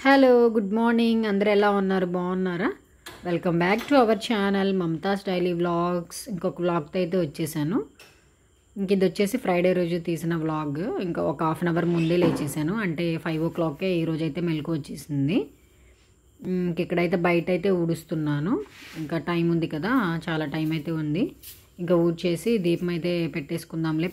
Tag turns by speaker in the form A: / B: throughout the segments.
A: Hello good morning అందరూ ఎలా ఉన్నారు బాగున్నారా welcome back to our channel Mamata's daily vlogs ఇంకొక వ్లాగ్తో అయితే వచ్చేసాను ఇది వచ్చేసి ఫ్రైడే రోజు తీసిన వ్లాగ్ ఇంకా ఒక హాఫ్ అన్ అవర్ ముందే లేచేసాను అంటే 5 o'clockకే ఈరోజు అయితే మెలకు వచ్చేసింది ఇక్కడైతే బయట అయితే ఊడుస్తున్నాను ఇంకా టైం ఉంది కదా చాలా టైం అయితే ఉంది ఇంకా ఊడ్చేసి దీపం అయితే పెట్టేసుకుందాంలే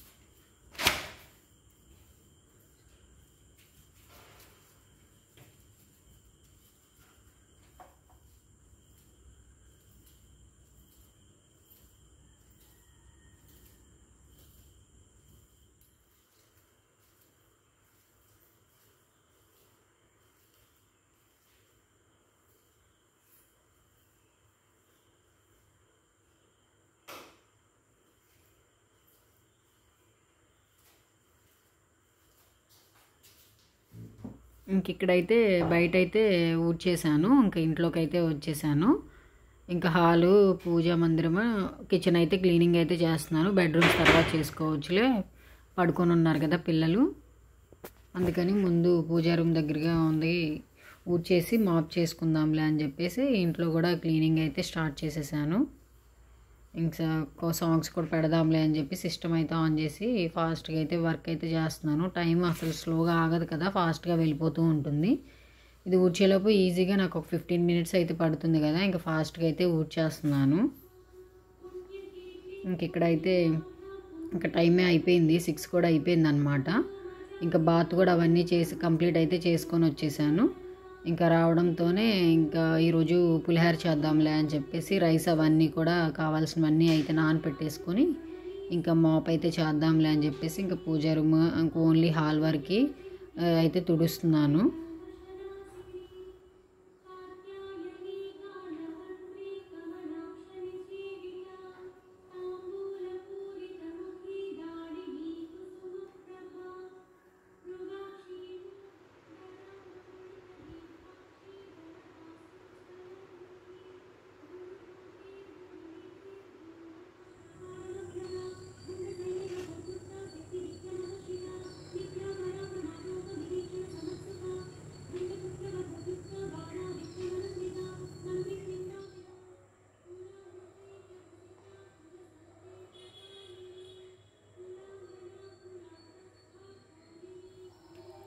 A: ఇక్కడైతే బయట అయితే ఊడ్చేసాను ఇంకా ఇంట్లోకి అయితే వచ్చేసాను ఇంకా హాలు పూజా మందిరము కిచెన్ అయితే క్లీనింగ్ అయితే చేస్తున్నాను బెడ్రూమ్స్ తర్వాత చేసుకోవచ్చులే పడుకొని ఉన్నారు కదా పిల్లలు అందుకని ముందు పూజా రూమ్ దగ్గరగా ఉంది ఊడ్చేసి మాప్ చేసుకుందాంలే అని చెప్పేసి ఇంట్లో కూడా క్లీనింగ్ అయితే స్టార్ట్ చేసేసాను ఇంకా సాంగ్స్ కూడా పెడదాంలే అని చెప్పి సిస్టమ్ అయితే ఆన్ చేసి ఫాస్ట్గా అయితే వర్క్ అయితే చేస్తున్నాను టైం అసలు స్లోగా ఆగదు కదా ఫాస్ట్గా వెళ్ళిపోతూ ఉంటుంది ఇది ఊడ్చేలోపు ఈజీగా నాకు ఒక 15 minutes అయితే పడుతుంది కదా ఇంకా ఫాస్ట్గా అయితే ఊడ్చేస్తున్నాను ఇంక ఇక్కడైతే ఇంకా టైమే అయిపోయింది 6 కూడా అయిపోయింది అనమాట ఇంకా బాత్ కూడా అవన్నీ చేసి కంప్లీట్ అయితే చేసుకొని వచ్చేసాను ఇంకా రావడంతోనే ఇంకా ఈరోజు పులిహోర చేద్దాంలే అని చెప్పేసి రైస్ అవన్నీ కూడా కావాల్సినవన్నీ అయితే నానపెట్టేసుకొని ఇంకా మాప్ అయితే చేద్దాంలే అని చెప్పేసి ఇంకా పూజా రూమ్ ఇంకా ఓన్లీ హాల్ వరకు అయితే తుడుస్తున్నాను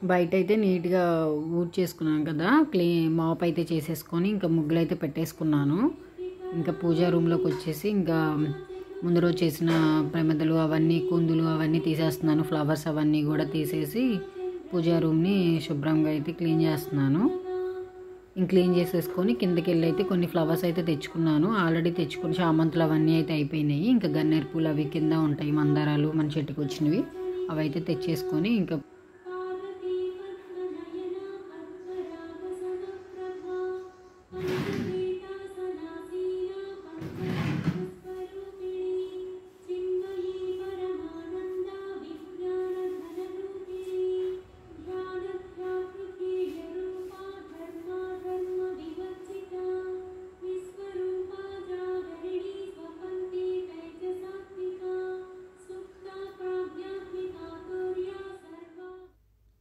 A: బయట అయితే నీట్గా ఊడ్చేసుకున్నాను కదా మాప్ అయితే చేసేసుకొని ఇంకా ముగ్గులు అయితే పెట్టేసుకున్నాను ఇంకా పూజా రూమ్లోకి వచ్చేసి ఇంకా ముందు రోజు చేసిన ప్రమిదలు అవన్నీ కుందులు అవన్నీ తీసేస్తున్నాను ఫ్లవర్స్ అవన్నీ కూడా తీసేసి పూజా రూమ్ని శుభ్రంగా అయితే క్లీన్ చేస్తున్నాను క్లీన్ చేసేసుకొని కిందకి వెళ్ళి అయితే కొన్ని ఫ్లవర్స్ అయితే తెచ్చుకున్నాను ఆల్రెడీ తెచ్చుకుని చామంతులు అవన్నీ అయితే అయిపోయినాయి ఇంకా గన్నేరు పూలు అవి కింద ఉంటాయి మందారాలు మన చెట్టుకు వచ్చినవి అవి అయితే తెచ్చేసుకొని ఇంకా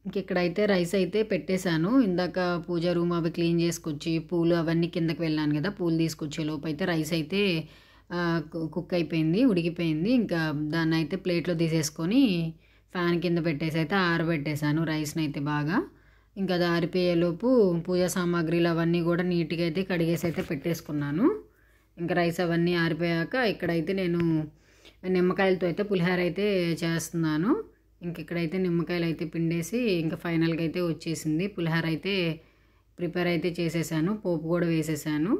A: ఇక్కడైతే రైస్ అయితే పెట్టేశాను ఇందాక పూజా రూమ్ అవి క్లీన్ చేసుకొచ్చి పూలు అవన్నీ కిందకి వెళ్ళాను కదా పూలు తీసుకొచ్చే లోపు అయితే రైస్ అయితే కుక్ అయిపోయింది ఉడికిపోయింది ఇంకా దాన్ని అయితే ప్లేట్లో తీసేసుకొని ఫ్యాన్ కింద పెట్టేసి అయితే ఆరబెట్టేశాను రైస్ని అయితే బాగా ఇంకా అది ఆరిపోయేలోపు పూజా సామాగ్రిలు అవన్నీ కూడా నీట్గా అయితే కడిగేసి అయితే పెట్టేసుకున్నాను ఇంకా రైస్ అవన్నీ ఆరిపోయాక ఇక్కడైతే నేను నిమ్మకాయలతో అయితే పులిహోర అయితే చేస్తున్నాను ఇక్కడైతే నిమ్మకాయలు అయితే పిండేసి ఇంకా ఫైనల్గా అయితే వచ్చేసింది పులిహోర అయితే ప్రిపేర్ అయితే చేసేసాను పోపు కూడా వేసేసాను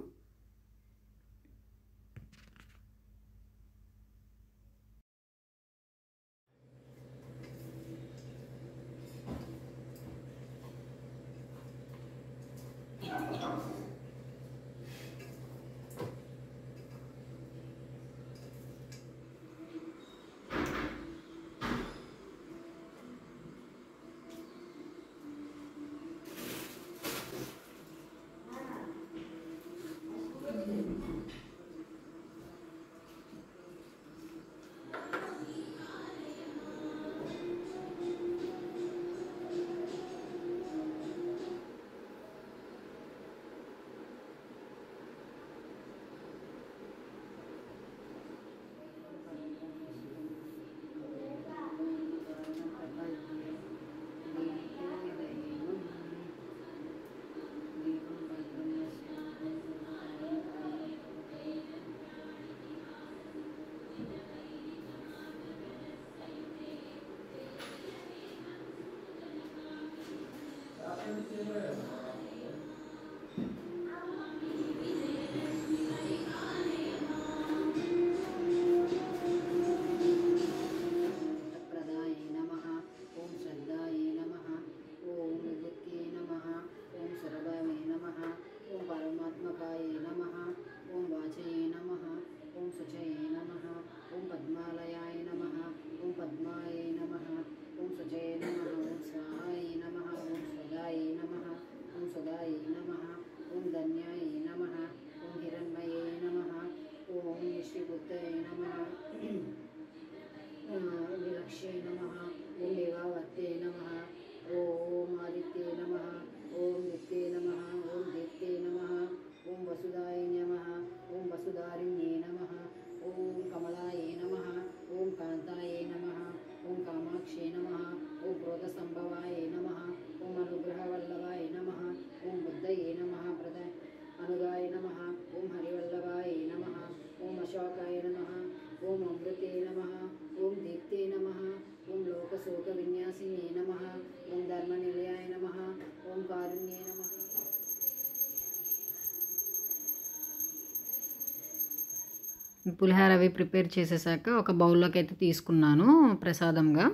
A: పులిహోర అవి ప్రిపేర్ చేసేసాక ఒక బౌల్లోకి అయితే తీసుకున్నాను ప్రసాదంగా.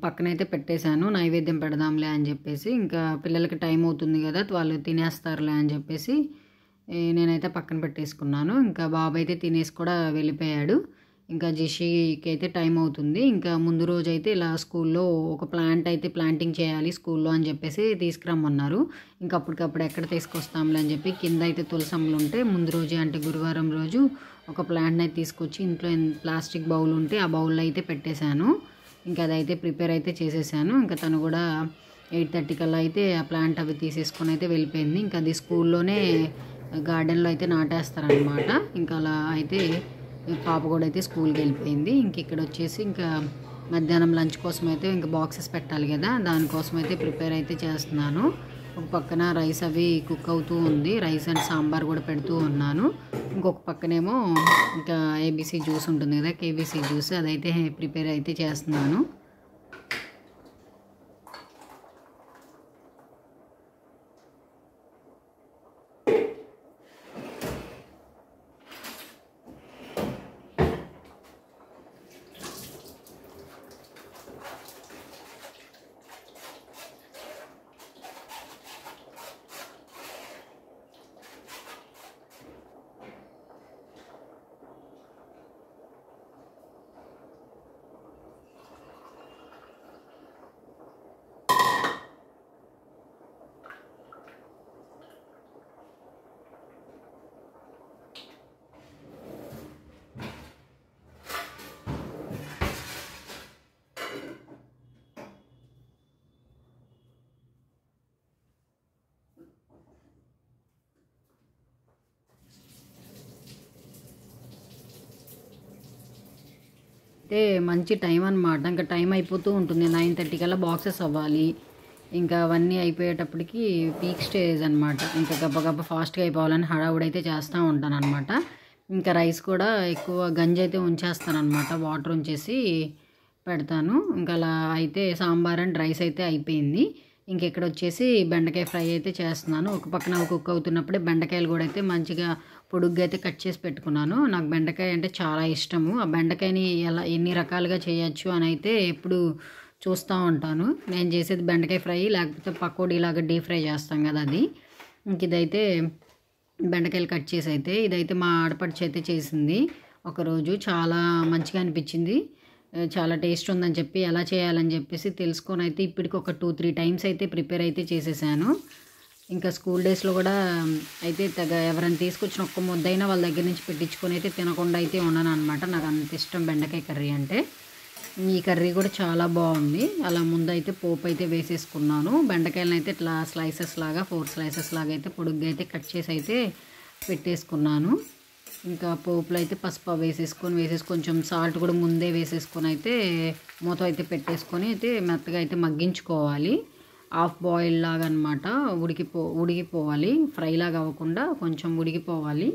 A: పక్కనైతే పెట్టేశాను, నైవేద్యం పెడదాంలే అని చెప్పేసి. ఇంకా పిల్లలకి టైం అవుతుంది కదా, వాళ్ళు తినేస్తారులే అని చెప్పేసి నేనైతే పక్కన పెట్టేసుకున్నాను. ఇంకా బాబు అయితే తినేసి కూడా వెళ్ళిపోయాడు. ఇంకా జెషికి అయితే టైం అవుతుంది. ఇంకా ముందు రోజు అయితే ఇలా స్కూల్లో ఒక ప్లాంట్ అయితే ప్లాంటింగ్ చేయాలి స్కూల్లో అని చెప్పేసి తీసుకురమ్మన్నారు. ఇంకా అప్పటికప్పుడు ఎక్కడ తీసుకొస్తాంలే అని చెప్పి కింద అయితే తులసమ్మలు ఉంటే ముందు రోజే అంటే గురువారం రోజు ఒక ప్లాంట్ని అయితే తీసుకొచ్చి ఇంట్లో ప్లాస్టిక్ బౌల్ ఉంటే ఆ బౌల్లో అయితే పెట్టేశాను. ఇంకా అదైతే ప్రిపేర్ అయితే చేసేసాను. ఇంకా తను కూడా 8:30 కల్లా అయితే ఆ ప్లాంట్ అవి తీసేసుకొని అయితే వెళ్ళిపోయింది. ఇంకా అది స్కూల్లోనే గార్డెన్లో అయితే నాటేస్తారనమాట. ఇంకా అలా అయితే పాప కూడా అయితే స్కూల్కి వెళ్ళిపోయింది. ఇంక ఇక్కడ వచ్చేసి ఇంకా మధ్యాహ్నం లంచ్ కోసం అయితే ఇంకా బాక్సెస్ పెట్టాలి కదా, దానికోసం అయితే ప్రిపేర్ అయితే చేస్తున్నాను. ఒక పక్కన రైస్ అవి కుక్ అవుతూ ఉంది, రైస్ అండ్ సాంబార్ కూడా పెడుతూ ఉన్నాను. ఇంకొక పక్కనేమో ఇంకా ఏబీసీ జ్యూస్ ఉంటుంది కదా, కేబీసీ జ్యూస్ అదైతే ప్రిపేర్ అయితే చేస్తున్నాను. అయితే మంచి టైం అనమాట. ఇంకా టైం అయిపోతూ ఉంటుంది, 9:30 కల్లా బాక్సెస్ అవ్వాలి. ఇంకా అవన్నీ అయిపోయేటప్పటికి పీక్ స్టేజ్ అనమాట. ఇంకా గబ్బ ఫాస్ట్గా అయిపోవాలని హడావుడైతే చేస్తూ ఉంటాను అనమాట. ఇంకా రైస్ కూడా ఎక్కువ గంజి అయితే ఉంచేస్తాను అనమాట, వాటర్ ఉంచేసి పెడతాను. ఇంకా అలా అయితే సాంబార్ అండ్ రైస్ అయితే అయిపోయింది. ఇంకెక్కడ వచ్చేసి బెండకాయ ఫ్రై అయితే చేస్తున్నాను. ఒక పక్కన కుక్ అవుతున్నప్పుడే బెండకాయలు కూడా అయితే మంచిగా పొడుగ్గా అయితే కట్ చేసి పెట్టుకున్నాను. నాకు బెండకాయ అంటే చాలా ఇష్టము. ఆ బెండకాయని ఎన్ని రకాలుగా చేయొచ్చు అని అయితే ఎప్పుడు చూస్తూ ఉంటాను. నేను చేసేది బెండకాయ ఫ్రై, లేకపోతే పకోడీ లాగా డీప్ ఫ్రై చేస్తాం కదా అది. ఇంక ఇదైతే బెండకాయలు కట్ చేసి అయితే ఇదైతే మా ఆడపడుచు అయితే చేసింది ఒకరోజు. చాలా మంచిగా అనిపించింది, చాలా టేస్ట్ ఉందని చెప్పి ఎలా చేయాలని చెప్పేసి తెలుసుకొని అయితే ఇప్పటికి ఒక 2-3 టైమ్స్ అయితే ప్రిపేర్ అయితే చేసేసాను. ఇంకా స్కూల్ డేస్లో కూడా అయితే ఎవరైనా తీసుకొచ్చిన ఒక్క ముద్దైనా వాళ్ళ దగ్గర నుంచి పెట్టించుకొని అయితే తినకుండా అయితే ఉన్నాను అనమాట. నాకు అంత ఇష్టం బెండకాయ కర్రీ అంటే. ఈ కర్రీ కూడా చాలా బాగుంది. అలా ముందైతే పోపు అయితే వేసేసుకున్నాను. బెండకాయలను అయితే ఇట్లా స్లైసెస్ లాగా 4 స్లైసెస్ లాగా అయితే పొడుగ్గా అయితే కట్ చేసి అయితే పెట్టేసుకున్నాను. ఇంకా పోపులో అయితే పసుపు వేసేసుకొని కొంచెం సాల్ట్ కూడా ముందే వేసేసుకొని అయితే మూత అయితే పెట్టేసుకొని అయితే మెత్తగా అయితే మగ్గించుకోవాలి. హాఫ్ బాయిల్ లాగా అనమాట, ఉడికిపోవాలి. ఫ్రై లాగా అవ్వకుండా కొంచెం ఉడికిపోవాలి.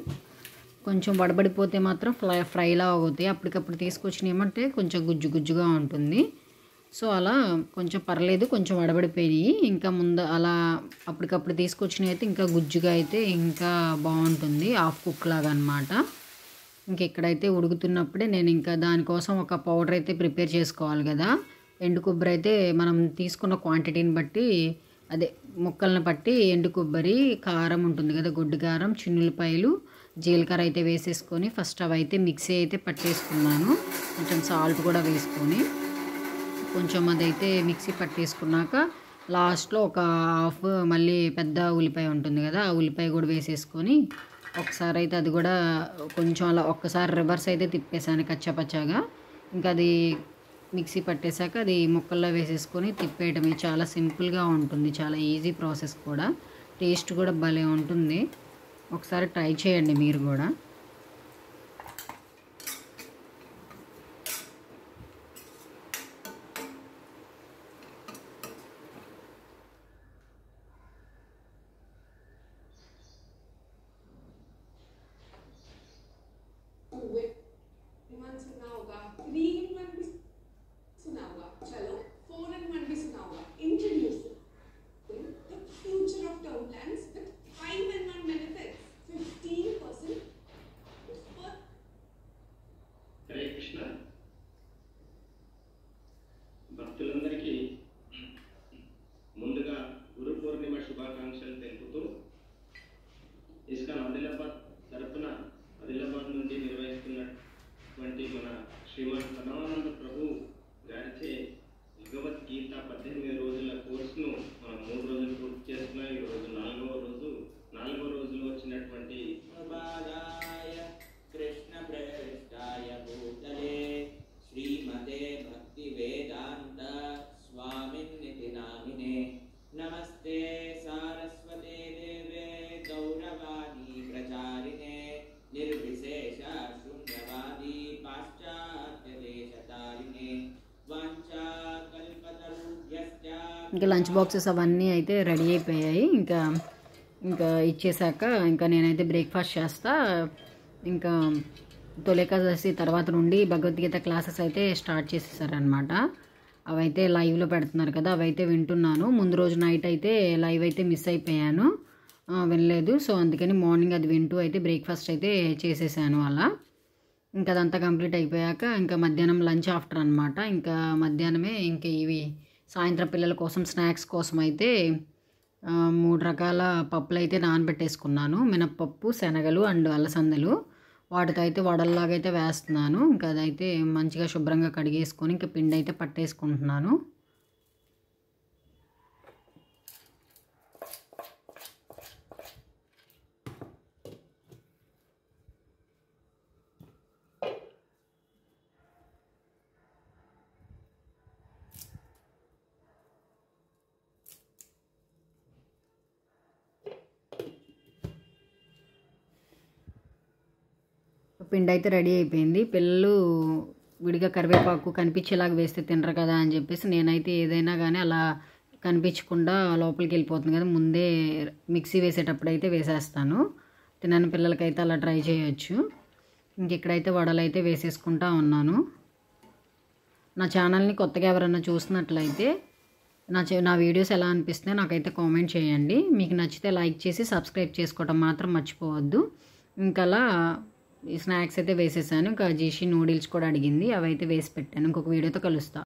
A: కొంచెం వడబడిపోతే మాత్రం ఫ్రైలా అవుతాయి. అప్పటికప్పుడు తీసుకొచ్చినవి ఏమంటే కొంచెం గుజ్జుగా ఉంటుంది. సో అలా కొంచెం పర్లేదు, కొంచెం వడబడిపోయి ఇంకా ముందు అలా అప్పటికప్పుడు తీసుకొచ్చినవి అయితే ఇంకా గుజ్జుగా అయితే ఇంకా బాగుంటుంది, హాఫ్ కుక్ లాగా అనమాట. ఇంకెక్కడైతే ఉడుకుతున్నప్పుడే నేను ఇంకా దానికోసం ఒక పౌడర్ అయితే ప్రిపేర్ చేసుకోవాలి కదా. ఎండు కొబ్బరి అయితే మనం తీసుకున్న క్వాంటిటీని బట్టి, అదే ముక్కలను బట్టి ఎండు కొబ్బరి, కారం ఉంటుంది కదా, గొడ్డు కారం, చిన్నులపాయలు, జీలకర్ర అయితే వేసేసుకొని ఫస్ట్ అవి అయితే మిక్సీ అయితే పట్టేసుకున్నాను. కొంచెం సాల్ట్ కూడా వేసుకొని కొంచెం అదైతే మిక్సీ పట్టేసుకున్నాక లాస్ట్లో ఒక హాఫ్ మళ్ళీ పెద్ద ఉల్లిపాయ ఉంటుంది కదా, ఆ ఉల్లిపాయ కూడా వేసేసుకొని ఒకసారి అయితే అది కూడా కొంచెం అలా ఒక్కసారి రివర్స్ అయితే తిప్పేసాను కచ్చాపచ్చాగా. ఇంకా అది మిక్సీ పట్టేశాక అది ముక్కల్లో వేసేసుకొని తిప్పేయటమే. చాలా సింపుల్గా ఉంటుంది, చాలా ఈజీ ప్రాసెస్ కూడా, టేస్ట్ కూడా భలే ఉంటుంది. ఒకసారి ట్రై చేయండి మీరు కూడా.
B: వంటి మన శ్రీమద్ పరమానంద ప్రభు గారిచే భగవద్గీత 18 రోజుల కోర్సును మనం 3 రోజులు పూర్తి చేస్తున్నాం. ఈరోజు 4వ రోజులో వచ్చినటువంటి
C: కృష్ణ ప్రేష్టాయ భూతలే శ్రీమతే భక్తి వేదాంత స్వామిన్నితి నామినే నమస్తే సారస్వతే దేవే గౌరవాణి ప్రచారిణే నిర్విశేష శూన్యవాది పాశ్చాత్య దేశతారిణే వాంఛా కల్పతరుభ్యశ్చ.
A: ఇంకా లంచ్ బాక్సెస్ అవన్నీ అయితే రెడీ అయిపోయాయి. ఇంకా ఇచ్చేసాక ఇంకా నేనైతే బ్రేక్ఫాస్ట్ చేస్తా. ఇంకా తొలేకాదశి తర్వాత నుండి భగవద్గీత క్లాసెస్ అయితే స్టార్ట్ చేసేసారనమాట. అవైతే లైవ్లో పెడుతున్నారు కదా, అవైతే వింటున్నాను. ముందు రోజు నైట్ అయితే లైవ్ అయితే మిస్ అయిపోయాను, వినలేదు. సో అందుకని మార్నింగ్ అది వింటూ అయితే బ్రేక్ఫాస్ట్ అయితే చేసేసాను అలా. ఇంకా అదంతా కంప్లీట్ అయిపోయాక ఇంకా మధ్యాహ్నం లంచ్ ఆఫ్టర్ అనమాట. ఇంకా మధ్యాహ్నమే ఇంకా ఇవి సాయంత్రం పిల్లల కోసం స్నాక్స్ కోసం అయితే 3 రకాల పప్పులు అయితే నానబెట్టేసుకున్నాను. మినప్పప్పు, శనగలు అండ్ అలసందలు. వాటితో అయితే వడల్లాగైతే వేస్తున్నాను. ఇంకా అదైతే మంచిగా శుభ్రంగా కడిగేసుకొని ఇంకా పిండి అయితే పట్టేసుకుంటున్నాను. పిండి అయితే రెడీ అయిపోయింది. పిల్లలు విడిగా కరివేపాకు కనిపించేలాగా వేస్తే తినరు కదా అని చెప్పేసి నేనైతే ఏదైనా కానీ అలా కనిపించకుండా లోపలికి వెళ్ళిపోతుంది కదా, ముందే మిక్సీ వేసేటప్పుడు అయితే వేసేస్తాను. తినని పిల్లలకైతే అలా ట్రై చేయొచ్చు. ఇక్కడైతే వడలు అయితే వేసేసుకుంటా ఉన్నాను. నా ఛానల్ని కొత్తగా ఎవరైనా చూసినట్లయితే నా వీడియోస్ ఎలా అనిపిస్తున్నాయో నాకైతే కామెంట్ చేయండి. మీకు నచ్చితే లైక్ చేసి సబ్స్క్రైబ్ చేసుకోవడం మాత్రం మర్చిపోవద్దు. ఇంకా అలా ఈ స్నాక్స్ అయితే వేసేసాను. ఇంకా జీషి నూడిల్స్ కూడా అడిగింది, అవైతే వేసి పెట్టాను. ఇంకొక వీడియోతో కలుస్తా.